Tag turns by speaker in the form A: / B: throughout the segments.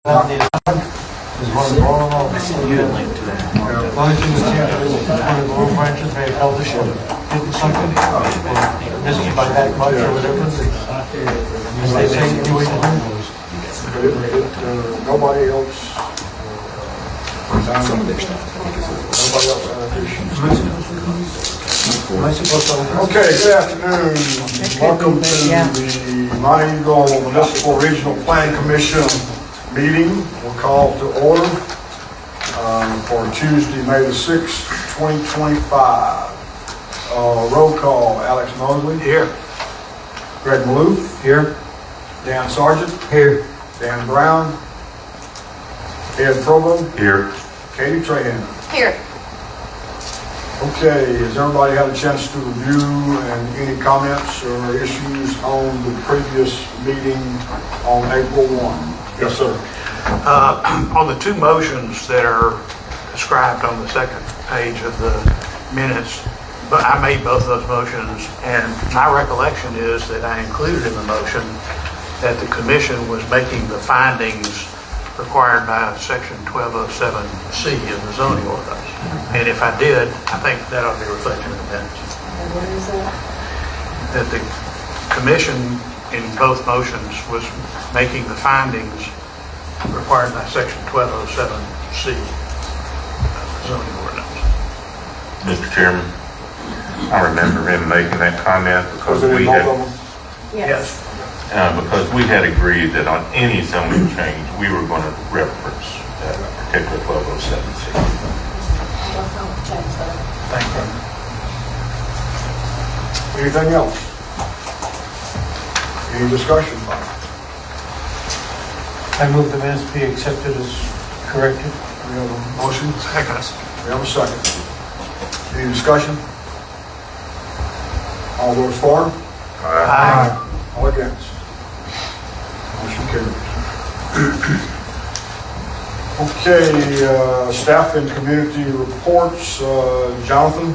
A: Is one of the bottom of the link to that. The only thing we can't do is one of the lower branches may have held the ship, hidden something, or missed it by that much or whatever. As they say, anyway,
B: Nobody else.
A: some of their stuff.
B: Nobody else had issues. Okay, good afternoon. Welcome to the Mount Eagle Municipal Regional Planning Commission meeting. We'll call to order for Tuesday, May the 6th, 2025. Roll call, Alex Mosley.
A: Here.
B: Greg Maloof.
A: Here.
B: Dan Sargent.
A: Here.
B: Dan Brown. Ed Provo.
C: Here.
B: Katie Trahan.
D: Here.
B: Okay, has everybody had a chance to review and any comments or issues on the previous meeting on April 1? Yes, sir.
E: On the two motions that are described on the second page of the minutes, but I made both of those motions, and my recollection is that I included in the motion that the commission was making the findings required by section 1207C of the zoning ordinance. And if I did, I think that ought to be reflected in the minutes.
D: What is that?
E: That the commission in both motions was making the findings required by section 1207C of the zoning ordinance.
C: Mr. Chairman, I remember him making that comment because
B: Was it in
C: we
B: both
C: had,
B: of them?
D: Yes.
C: because we had agreed that on any zoning change, we were going to reference that particular 1207C.
E: Thank you.
B: Anything else? Any discussion about it?
A: I move the minutes be accepted as corrected.
B: We have a motion,
E: Second.
B: we have a second. Any discussion? All those for?
E: Aye.
B: All against? Motion carries. Okay, staff and community reports, Jonathan?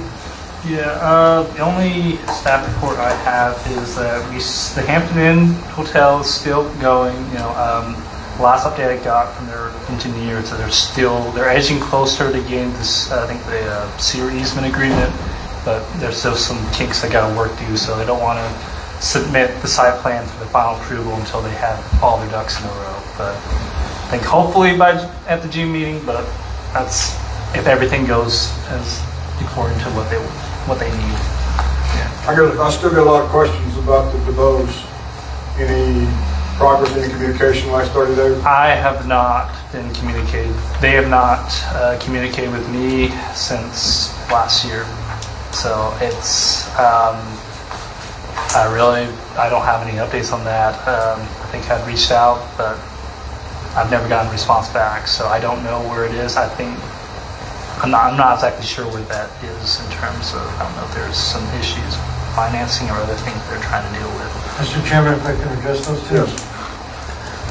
F: Yeah, the only staff report I have is that the Hampton Inn Hotel is still going. Last update I got from their engineer is that they're edging closer to getting this, I think the sewer easement agreement, but there's still some kinks they got to work through, so they don't want to submit the site plan for the final approval until they have all their ducks in a row. But I think hopefully at the June meeting, but that's if everything goes as according to what they need.
B: I still got a lot of questions about the DeBose. Any progress, any communication last 30 days?
F: I have not been communicated. They have not communicated with me since last year. So it's, I don't have any updates on that. I think I'd reached out, but I've never gotten a response back. So I don't know where it is. I'm not exactly sure what that is in terms of, I don't know if there's some issues, financing or other things they're trying to deal with.
A: Mr. Chairman, if I can address those two?
B: Yes.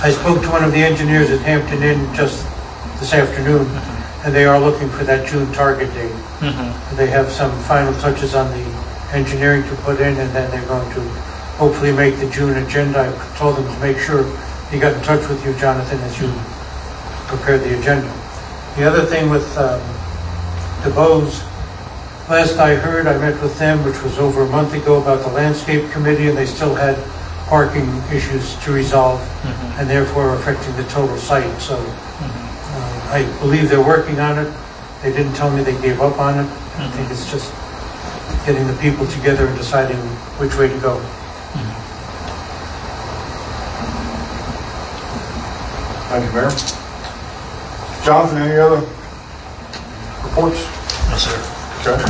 A: I spoke to one of the engineers at Hampton Inn just this afternoon, and they are looking for that June target date. They have some final touches on the engineering to put in, and then they're going to hopefully make the June agenda. I told them to make sure he got in touch with you, Jonathan, as you prepared the agenda. The other thing with DeBose, last I heard, I met with them, which was over a month ago, about the landscape committee, and they still had parking issues to resolve, and therefore affecting the total site. So I believe they're working on it. They didn't tell me they gave up on it. I think it's just getting the people together and deciding which way to go.
B: Thank you, Mayor. Jonathan, any other reports?
F: No, sir.
B: Okay.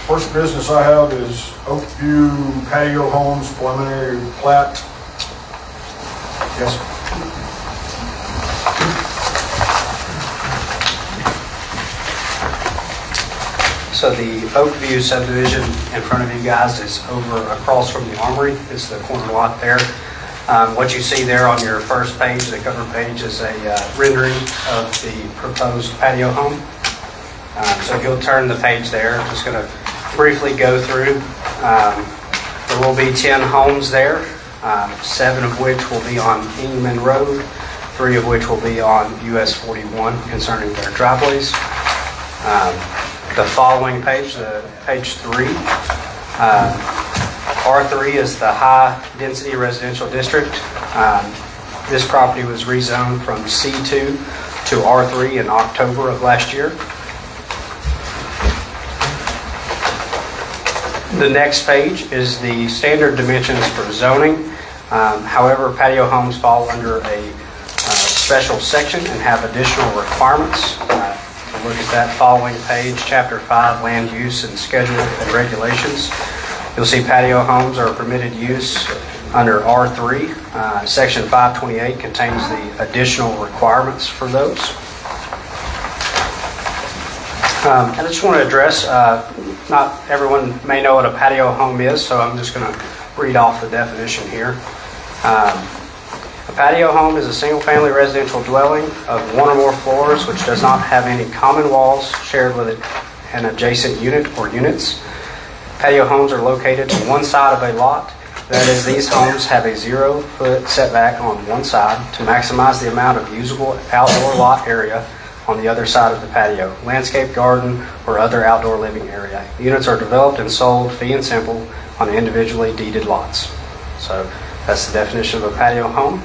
B: First business I have is Oakview Patio Homes preliminary plat. Yes.
G: So the Oakview subdivision in front of you guys is over across from the Armory. It's the corner lot there. What you see there on your first page, the cover page, is a rendering of the proposed patio home. So if you'll turn the page there, I'm just going to briefly go through. There will be 10 homes there. 7 of which will be on Ingman Road, 3 of which will be on US 41 concerning their driveways. The following page, page 3, R3 is the high-density residential district. This property was rezoned from C2 to R3 in October of last year. The next page is the standard dimensions for zoning. However, patio homes fall under a special section and have additional requirements. To look at that following page, Chapter 5, Land Use and Schedule and Regulations. You'll see patio homes are permitted use under R3. Section 528 contains the additional requirements for those. I just want to address, not everyone may know what a patio home is, so I'm just going to read off the definition here. A patio home is a single-family residential dwelling of one or more floors which does not have any common walls shared with an adjacent unit or units. Patio homes are located to one side of a lot. That is, these homes have a 0-foot setback on one side to maximize the amount of usable outdoor lot area on the other side of the patio, landscape garden, or other outdoor living area. Units are developed and sold fee and simple on individually deeded lots. So that's the definition of a patio home.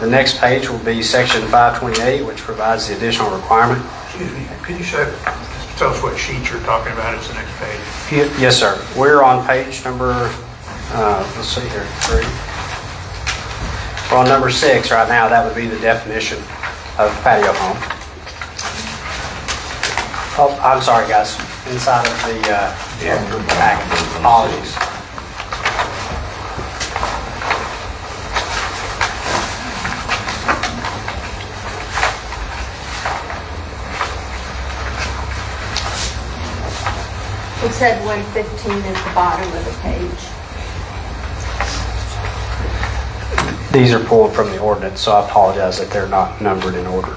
G: The next page will be section 528, which provides the additional requirement.
E: Excuse me, could you tell us what sheet you're talking about as the next page?
G: Yes, sir. We're on page number, let's see here, 3. We're on number 6 right now. That would be the definition of patio home. Oh, I'm sorry, guys. Inside of the packet. Apologies.
D: It said 115 at the bottom of the page.
G: These are pulled from the ordinance, so I apologize that they're not numbered in order.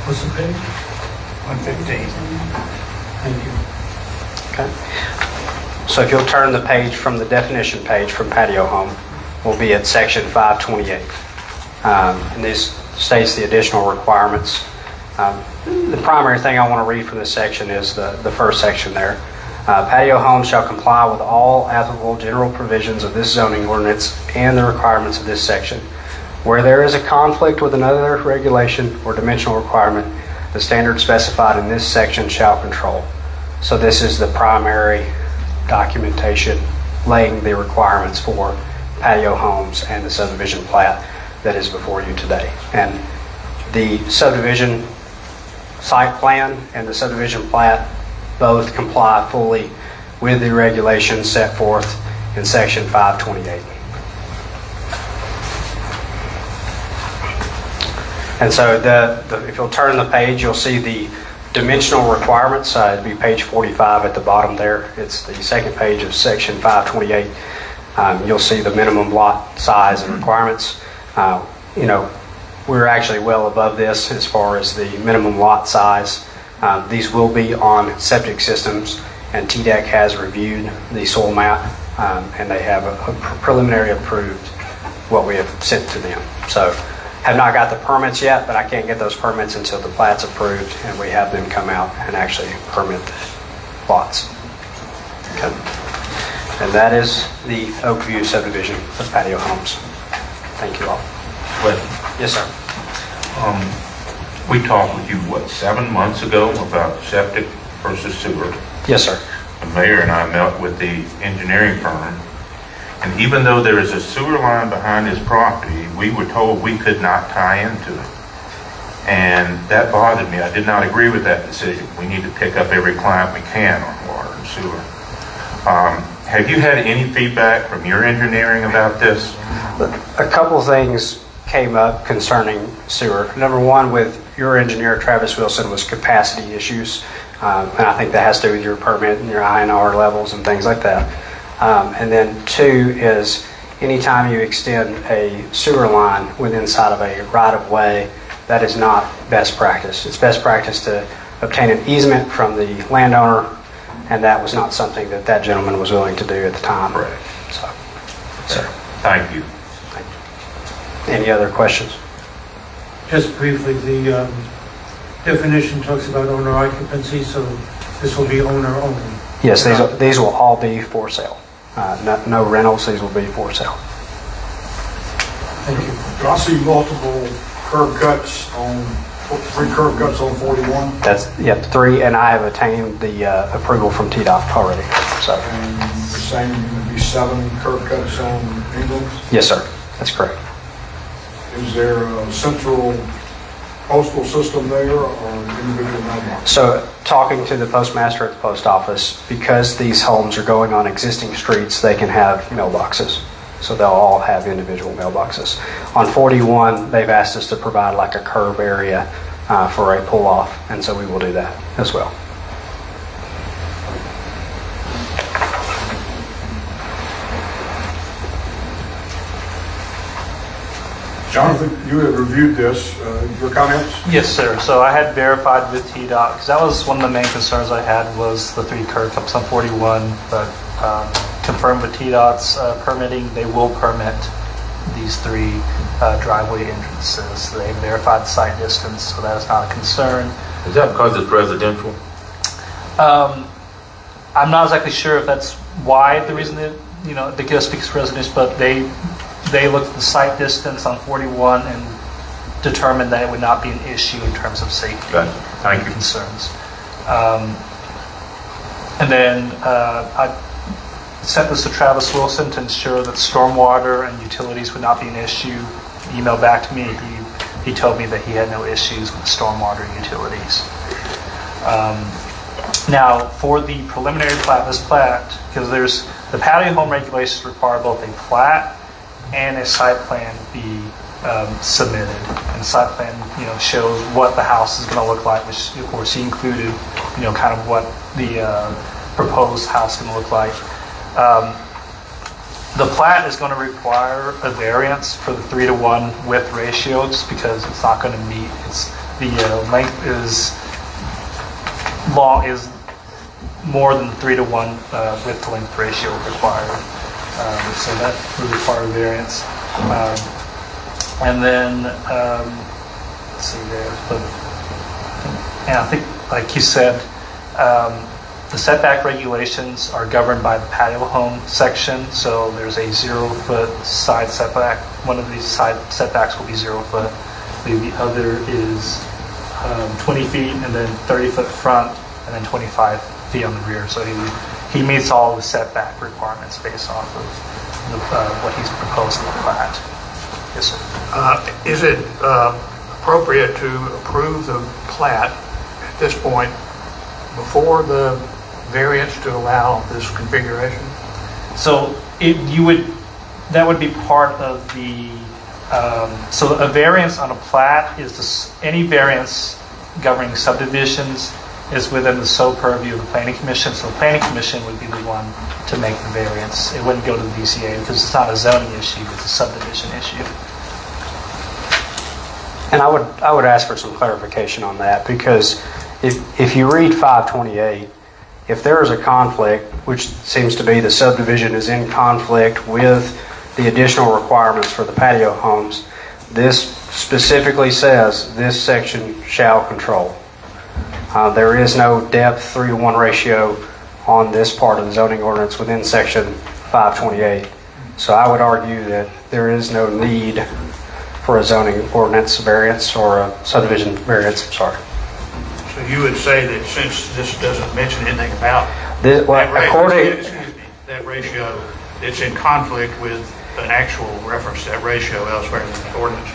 A: What's the page?
E: 115.
A: Thank you.
G: Okay. So if you'll turn the page from the definition page from patio home, we'll be at section 528. And this states the additional requirements. The primary thing I want to read from this section is the first section there. Patio homes shall comply with all applicable general provisions of this zoning ordinance and the requirements of this section. Where there is a conflict with another regulation or dimensional requirement, the standard specified in this section shall control. So this is the primary documentation laying the requirements for patio homes and the subdivision plat that is before you today. And the subdivision site plan and the subdivision plat both comply fully with the regulations set forth in section 528. And so if you'll turn the page, you'll see the dimensional requirements. It'd be page 45 at the bottom there. It's the second page of section 528. You'll see the minimum lot size and requirements. We're actually well above this as far as the minimum lot size. These will be on septic systems, and TDEC has reviewed the soil map, and they have a preliminary approved what we have sent to them. So have not got the permits yet, but I can't get those permits until the plat's approved and we have them come out and actually permit the lots. Okay. And that is the Oakview subdivision of patio homes. Thank you all. Yes, sir.
C: We talked with you, 7 months ago about septic versus sewer?
G: Yes, sir.
C: The mayor and I met with the engineering firm, and even though there is a sewer line behind his property, we were told we could not tie into it. And that bothered me. I did not agree with that decision. We need to pick up every client we can on water and sewer. Have you had any feedback from your engineering about this?
G: A couple of things came up concerning sewer. Number one, with your engineer, Travis Wilson, was capacity issues. And I think that has to do with your permit and your INR levels and things like that. And then two is anytime you extend a sewer line within inside of a right-of-way, that is not best practice. It's best practice to obtain an easement from the landowner and that was not something that that gentleman was willing to do at the time.
C: Correct.
G: So,
C: Thank you.
G: any other questions?
A: Just briefly, the definition talks about owner occupancy, so this will be owner only.
G: Yes, these will all be for sale. No rentals, these will be for sale.
A: Thank you.
B: Do I see multiple curb cuts on, 3 curb cuts on 41?
G: That's, yep, 3, and I have attained the approval from TDOT already, so.
B: And you're saying you're going to be 7 curb cuts on England?
G: Yes, sir, that's correct.
B: Is there a central postal system there or individual mailbox?
G: So, talking to the postmaster at the post office, because these homes are going on existing streets, they can have mailboxes. So they'll all have individual mailboxes. On 41, they've asked us to provide like a curb area for a pull-off, and so we will do that as well.
B: Jonathan, you have reviewed this. Your comments?
F: Yes, sir. So I had verified with TDOT, because that was one of the main concerns I had was the 3 curb cuts on 41, but confirmed with TDOT's permitting, they will permit these 3 driveway entrances. They verified the site distance, so that is not a concern.
C: Is that because it's residential?
F: I'm not exactly sure if that's why the reason that, they just speaks residential, but they looked at the site distance on 41 and determined that it would not be an issue in terms of safety
C: Thank you.
F: concerns. And then I sent this to Travis Wilson to ensure that stormwater and utilities would not be an issue. Emailed back to me, he told me that he had no issues with stormwater and utilities. Now, for the preliminary plat, this plat, because there's the patio home regulations require both a plat and a site plan be submitted. And the site plan, shows what the house is going to look like, which of course he included, kind of what the proposed house is going to look like. The plat is going to require a variance for the 3-to-1 width ratio, just because it's not going to meet. The length is more than the 3-to-1 width to length ratio required. So that would require a variance. And then, let's see there. And I think, like you said, the setback regulations are governed by the patio home section. So there's a 0-foot side setback. One of these side setbacks will be 0 foot. The other is 20 feet, and then 30-foot front, and then 25 feet on the rear. So he meets all the setback requirements based off of what he's proposed in the plat. Yes, sir.
E: Is it appropriate to approve the plat at this point before the variance to allow this configuration?
F: So that would be part of the, so a variance on a plat is any variance governing subdivisions is within the sole purview of the Planning Commission. So the Planning Commission would be the one to make the variance. It wouldn't go to the BCA because it's not a zoning issue, it's a subdivision issue.
G: And I would ask for some clarification on that, because if you read 528, if there is a conflict, which seems to be the subdivision is in conflict with the additional requirements for the patio homes, this specifically says this section shall control. There is no depth 3-to-1 ratio on this part of the zoning ordinance within section 528. So I would argue that there is no need for a zoning ordinance variance or a subdivision variance, sorry.
E: So you would say that since this doesn't mention anything about
G: That
E: ratio, it's in conflict with an actual reference to that ratio elsewhere in the ordinance?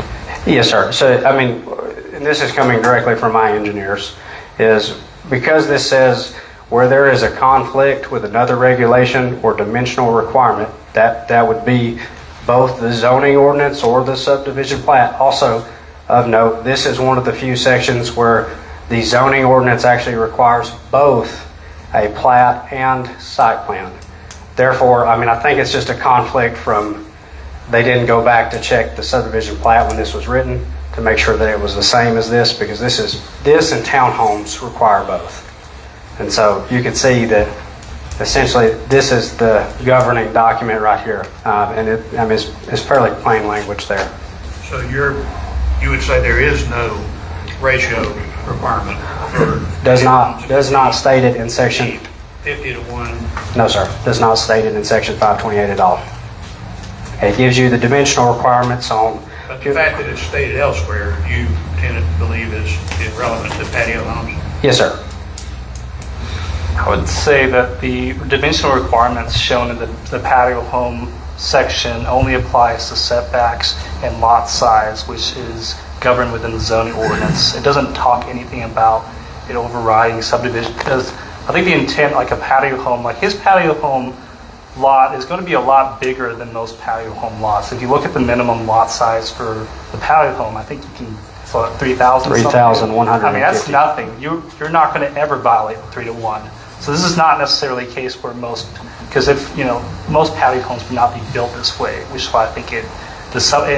G: Yes, sir. So, I mean, and this is coming directly from my engineers, is because this says where there is a conflict with another regulation or dimensional requirement, that would be both the zoning ordinance or the subdivision plat. Also of note, this is one of the few sections where the zoning ordinance actually requires both a plat and site plan. Therefore, I mean, I think it's just a conflict from, they didn't go back to check the subdivision plat when this was written to make sure that it was the same as this, because this and townhomes require both. And so you can see that essentially this is the governing document right here. And it's fairly plain language there.
E: So you would say there is no ratio requirement for...
G: Does not state it in section,
E: 50 to 1.
G: no sir, does not state it in section 528 at all. It gives you the dimensional requirements on,
E: But the fact that it's stated elsewhere, you tend to believe is irrelevant to patio homes?
G: yes sir.
F: I would say that the dimensional requirements shown in the patio home section only applies to setbacks and lot size, which is governed within the zoning ordinance. It doesn't talk anything about it overriding subdivision, because I think the intent, like a patio home, like his patio home lot is going to be a lot bigger than most patio home lots. If you look at the minimum lot size for the patio home, I think you can, so 3,000 something?
G: 3,150.
F: I mean, that's nothing. You're not going to ever violate 3 to 1. So this is not necessarily a case where because if, most patio homes would not be built this way, which is why I think and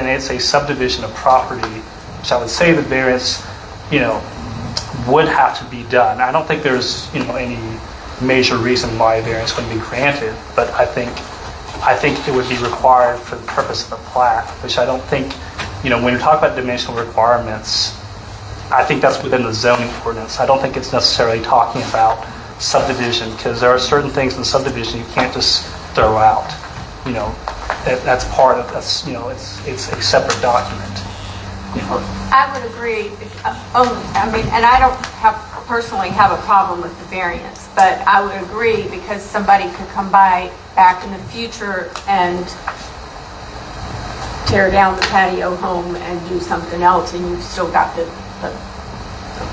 F: it's a subdivision of property, which I would say the variance, would have to be done. I don't think there's, any major reason why a variance wouldn't be granted, but I think it would be required for the purpose of the plat, which I don't think, when you talk about dimensional requirements, I think that's within the zoning ordinance. I don't think it's necessarily talking about subdivision, because there are certain things in subdivision you can't just throw out. That's part of it's a separate document.
D: I would agree. And I don't personally have a problem with the variance, but I would agree because somebody could come by back in the future and tear down the patio home and do something else, and you've still got the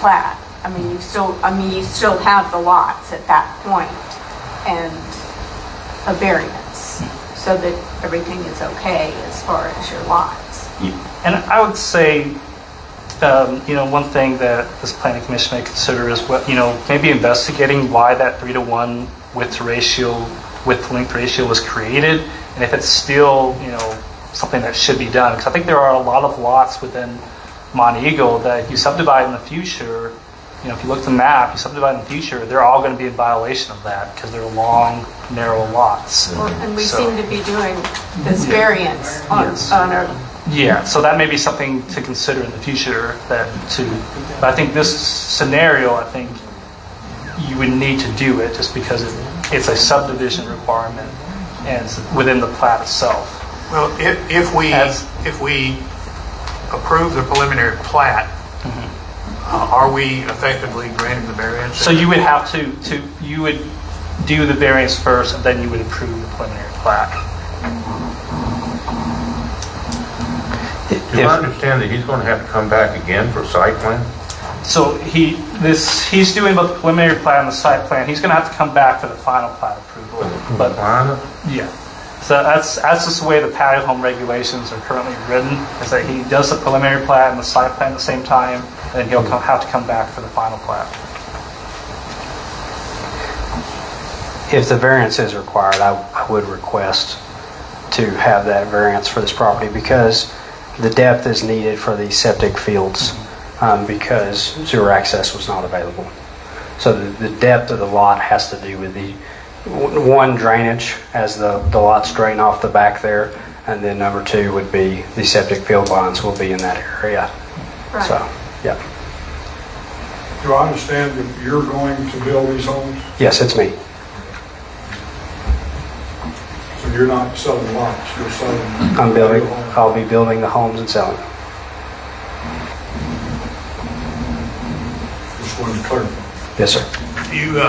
D: plat. You still have the lots at that point and a variance, so that everything is okay as far as your lots.
F: And I would say, one thing that this planning commission may consider is maybe investigating why that 3 to 1 width to length ratio was created, and if it's still, something that should be done. Because I think there are a lot of lots within Monteagle that if you subdivide in the future, if you look at the map, you subdivide in the future, they're all going to be in violation of that because they're long, narrow lots.
D: And we seem to be doing this variance on a...
F: Yeah, so that may be something to consider in the future. But I think this scenario, you would need to do it just because it's a subdivision requirement and it's within the plat itself.
E: Well, if we approve the preliminary plat, are we effectively granting the variance?
F: So you would have you would do the variance first, and then you would approve the preliminary plat.
C: Do I understand that he's going to have to come back again for site plan?
F: So he's doing both the preliminary plat and the site plan. He's going to have to come back for the final plat approval. But yeah, so that's just the way the patio home regulations are currently written. Is that he does the preliminary plat and the site plan at the same time, and then he'll have to come back for the final plat.
G: If the variance is required, I would request to have that variance for this property because the depth is needed for the septic fields because sewer access was not available. So the depth of the lot has to do with the one, drainage as the lots drain off the back there, and then number 2 would be the septic field lines will be in that area.
D: Right.
G: So, yeah.
B: Do I understand that you're going to build these homes?
G: Yes, it's me.
B: So you're not selling lots, you're selling...
G: I'll be building the homes and selling.
B: Just wanted to clarify.
G: Yes, sir.
E: You,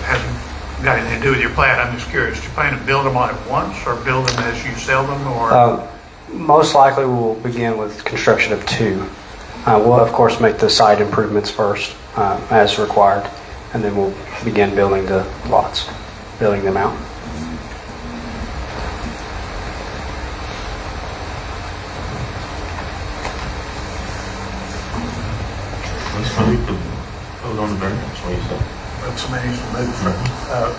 E: hasn't got anything to do with your plat. I'm just curious. Do you plan to build them all at once or build them as you sell them, or?
G: Most likely we'll begin with construction of 2. We'll of course make the site improvements first as required, and then we'll begin building the lots, building them out.
C: Let's move to vote on the variance. What do you say?
E: Somebody needs to move.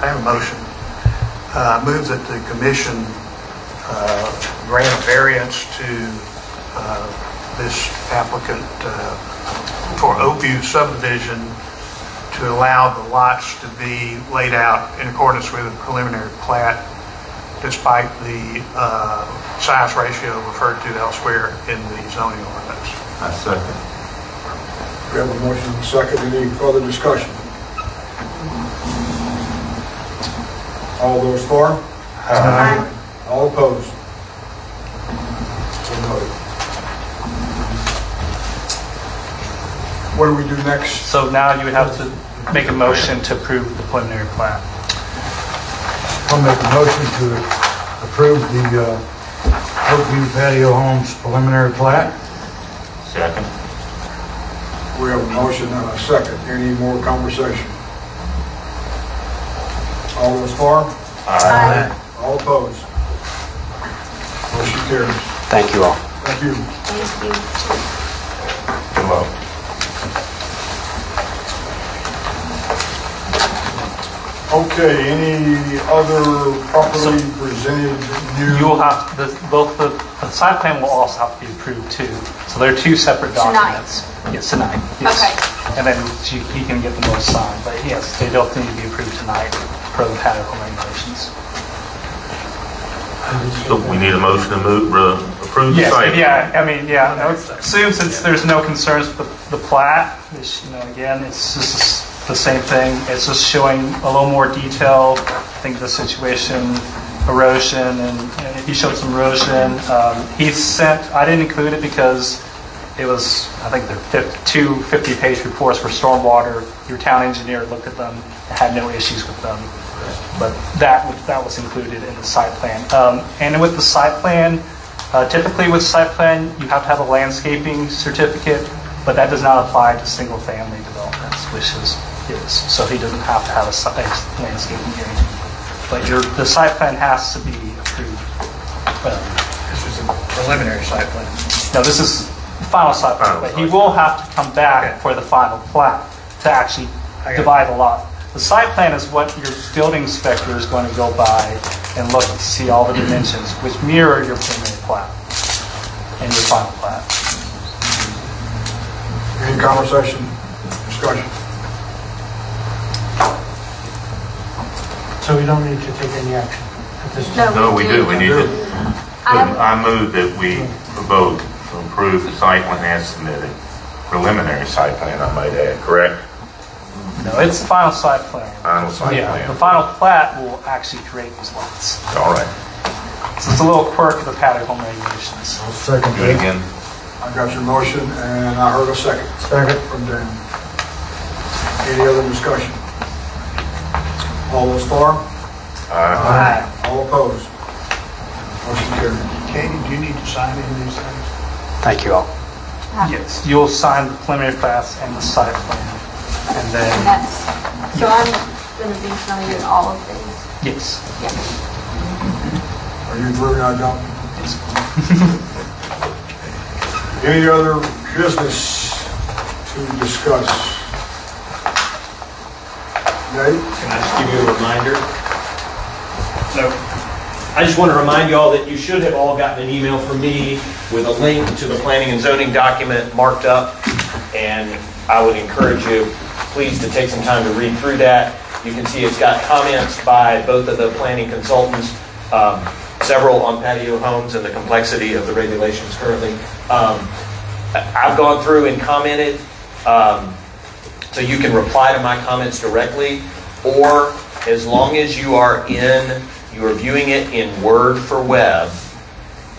E: I have a motion. Move that the commission grant a variance to this applicant for Oakview subdivision to to allow the lots to be laid out in accordance with the preliminary plat, despite the size ratio referred to elsewhere in the zoning ordinance.
C: I second.
B: We have a motion and a second. Any further discussion? All those for?
D: Aye.
B: All opposed? So noted. What do we do next?
F: So now you would have to make a motion to approve the preliminary plat.
H: I'll make a motion to approve the Oakview Patio Homes preliminary plat.
C: Second.
B: We have a motion and a second. Any more conversation? All those for?
D: Aye.
B: All opposed? Motion carries.
G: Thank you all.
B: Thank you.
D: Thank you.
C: Good luck.
B: Okay, any other properly presented new?
F: You will have, both the site plan will also have to be approved too. So they're two separate
D: Tonight.
F: documents. Yes, tonight. Yes.
D: Okay.
F: And then he can get them both signed. But yes, they both need to be approved tonight per the patio home regulations.
C: So we need a motion to approve the
F: Yes,
C: site.
F: yeah, I mean, yeah, I would assume since there's no concerns with the plat, which, again, it's just the same thing. It's just showing a little more detail. I think the situation, erosion, and he showed some erosion. I didn't include it because it was, I think they're two 50-page reports for stormwater. Your town engineer looked at them, had no issues with them. But that was included in the site plan. And with the site plan, typically with site plan, you have to have a landscaping certificate, but that does not apply to single-family developments, which is his. So he doesn't have to have a landscaping guarantee. But the site plan has to be approved.
E: This is a preliminary site plan.
F: No, this is the final site plan,
C: Final
F: but he
C: site
F: will have to come back
E: Okay.
F: for the final plat to actually
E: I got it.
F: divide the lot. The site plan is what your building inspector is going to go by and look to see all the dimensions, which mirror your preliminary plat and your final plat.
B: Any conversation, discussion?
A: So we don't need to take any action at this time?
C: No, we do. We need to,
D: I-
C: I move that we vote to approve the site plan as submitted. Preliminary site plan, I might add, correct?
F: No, it's the final site plan.
C: Final site
F: Yeah, the
C: plan.
F: final plat will actually create these lots.
C: All right.
F: So it's a little quirk of the patio home regulations.
H: I'll second
C: Do it
H: that.
C: again.
B: I got your motion and I heard a second
H: Second.
B: from Dan. Any other discussion? All those for?
C: Aye.
B: All opposed? Motion carries.
E: Katie, do you need to sign any of these things?
G: Thank you all.
F: Yes, you'll sign the preliminary plats and the site plan. And
D: And
F: then,
D: that's, so I'm going to be signing all of these.
F: yes.
D: Yeah.
B: Are you agreeing I don't?
F: yes.
B: Any other business to discuss? Nate?
I: Can I just give you a reminder? So, I just want to remind you all that you should have all gotten an email from me with a link to the planning and zoning document marked up, and I would encourage you, please, to take some time to read through that. You can see it's got comments by both of the planning consultants, several on patio homes and the complexity of the regulations currently. I've gone through and commented, so you can reply to my comments directly, or as long as you are viewing it in Word for Web,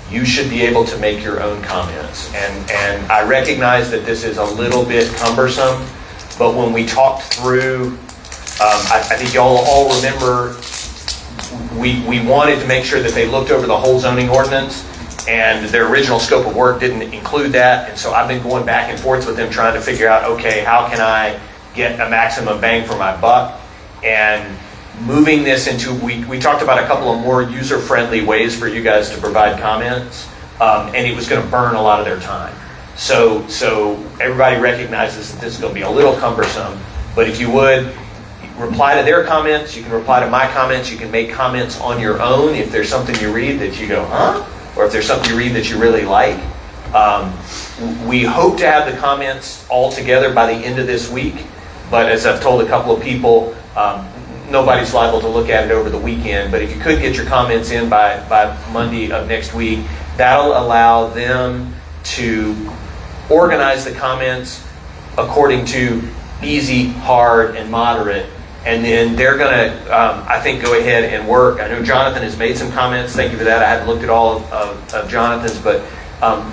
I: you should be able to make your own comments. And I recognize that this is a little bit cumbersome, but when we talked through, I think y'all all remember, we wanted to make sure that they looked over the whole zoning ordinance, and their original scope of work didn't include that. And so I've been going back and forth with them trying to figure out, okay, how can I get a maximum bang for my buck? And moving this into, we talked about a couple of more user-friendly ways for you guys to provide comments, and it was going to burn a lot of their time. So everybody recognizes that this is going to be a little cumbersome, but if you would, reply to their comments, you can reply to my comments, you can make comments on your own if there's something you read that you go, huh? Or if there's something you read that you really like. We hope to have the comments all together by the end of this week, But as I've told a couple of people, nobody's liable to look at it over the weekend. But if you could get your comments in by Monday of next week, that'll allow them to organize the comments according to easy, hard, and moderate. And then they're going to, I think, go ahead and work. I know Jonathan has made some comments. Thank you for that. I haven't looked at all of Jonathan's, but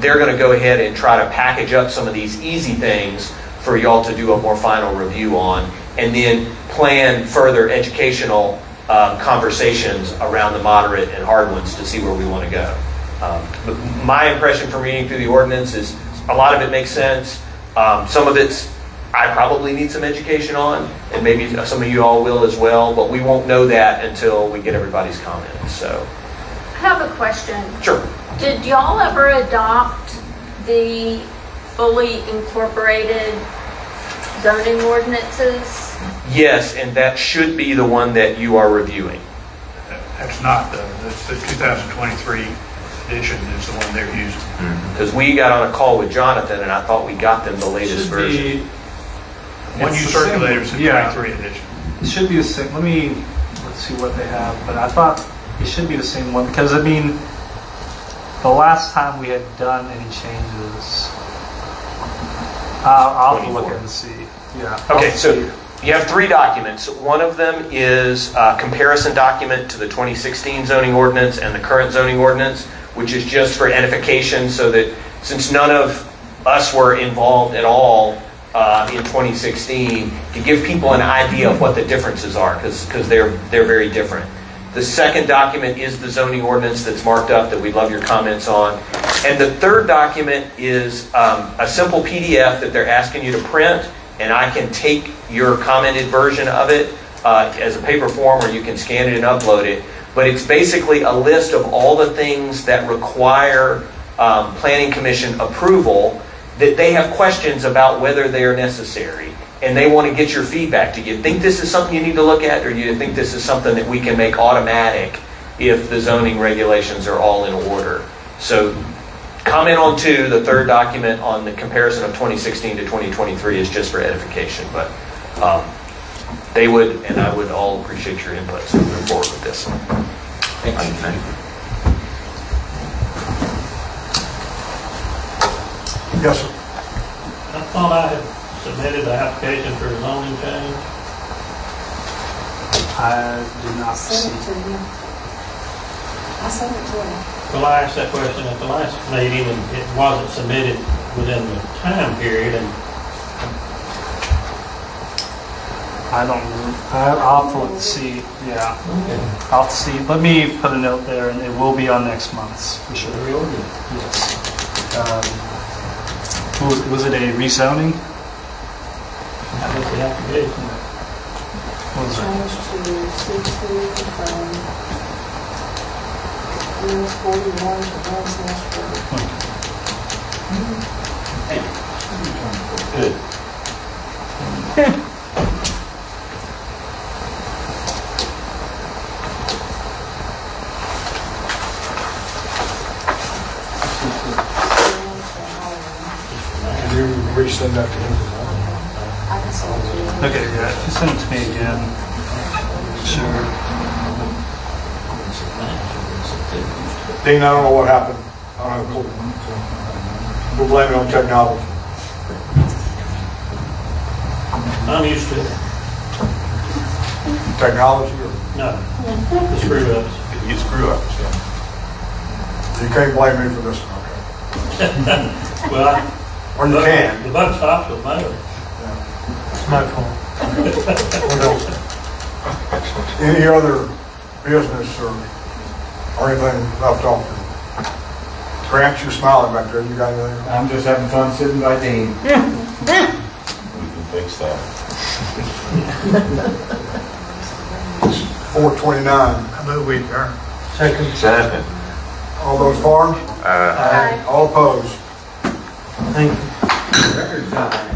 I: they're going to go ahead and try to package up some of these easy things for y'all to do a more final review on, and then plan further educational conversations around the moderate and hard ones to see where we want to go. But my impression from reading through the ordinance is a lot of it makes sense. Some of it's I probably need some education on, and maybe some of you all will as well, but we won't know that until we get everybody's comments. So,
D: I have a question.
I: Sure.
D: Did y'all ever adopt the fully incorporated zoning ordinances?
I: Yes, and that should be the one that you are reviewing.
E: That's not the 2023 edition is the one they're using.
I: Because we got on a call with Jonathan, and I thought we got them the latest version.
E: One you circulated was the 23 edition.
F: It should be the same. Let's see what they have. But I thought it should be the same one because, I mean, the last time we had done any changes, I'll have to look at it and see. Yeah.
I: Okay, so you have three documents. One of them is a comparison document to the 2016 zoning ordinance and the current zoning ordinance, which is just for edification so that since none of us were involved at all in 2016, to give people an idea of what the differences are, because they're very different. The second document is the zoning ordinance that's marked up that we'd love your comments on. And the third document is a simple PDF that they're asking you to print, and I can take your commented version of it as a paper form, or you can scan it and upload it. But it's basically a list of all the things that require Planning Commission approval that they have questions about whether they are necessary. And they want to get your feedback. Do you think this is something you need to look at, or do you think this is something that we can make automatic if the zoning regulations are all in order? So comment on two. The third document on the comparison of 2016 to 2023 is just for edification. But they would, and I would all appreciate your input. So move forward with this.
C: Thank you.
B: Yes, sir.
J: I thought I had submitted the application for a zoning change.
F: I did not see.
K: Send it to you. I sent it to you.
J: Well, I asked that question at the last meeting, and it wasn't submitted within the time period, and
F: I don't know. I'll have to look to see. Yeah. I'll see. Let me put a note there, and it will be on next month's for sure. Yes. Was it a rezoning?
J: that was the application.
F: What was it?
K: Change to C2 confirm. Minus 41 to North Road.
J: Good.
B: Resend that to him.
K: I can send it to you.
F: Okay, yeah. Just send it to me again. Sure.
B: Dean, I don't know what happened. I don't have a clue. We'll blame it on technology.
J: I'm used to it.
B: Technology or
J: No, the screw ups.
C: You screw up, so.
B: you can't blame me for this one, okay?
J: Well,
B: Or you can.
J: the buck stops with motor.
A: It's my fault.
B: What else? Any other business or anything left off? Grant, you're smiling back there. You got anything?
H: I'm just having fun sitting by Dean.
C: We can fix that.
B: 4:29.
E: I move we adjourn.
A: Second.
B: All those for?
D: Aye.
B: All opposed?
A: Thank you.
H: Record time.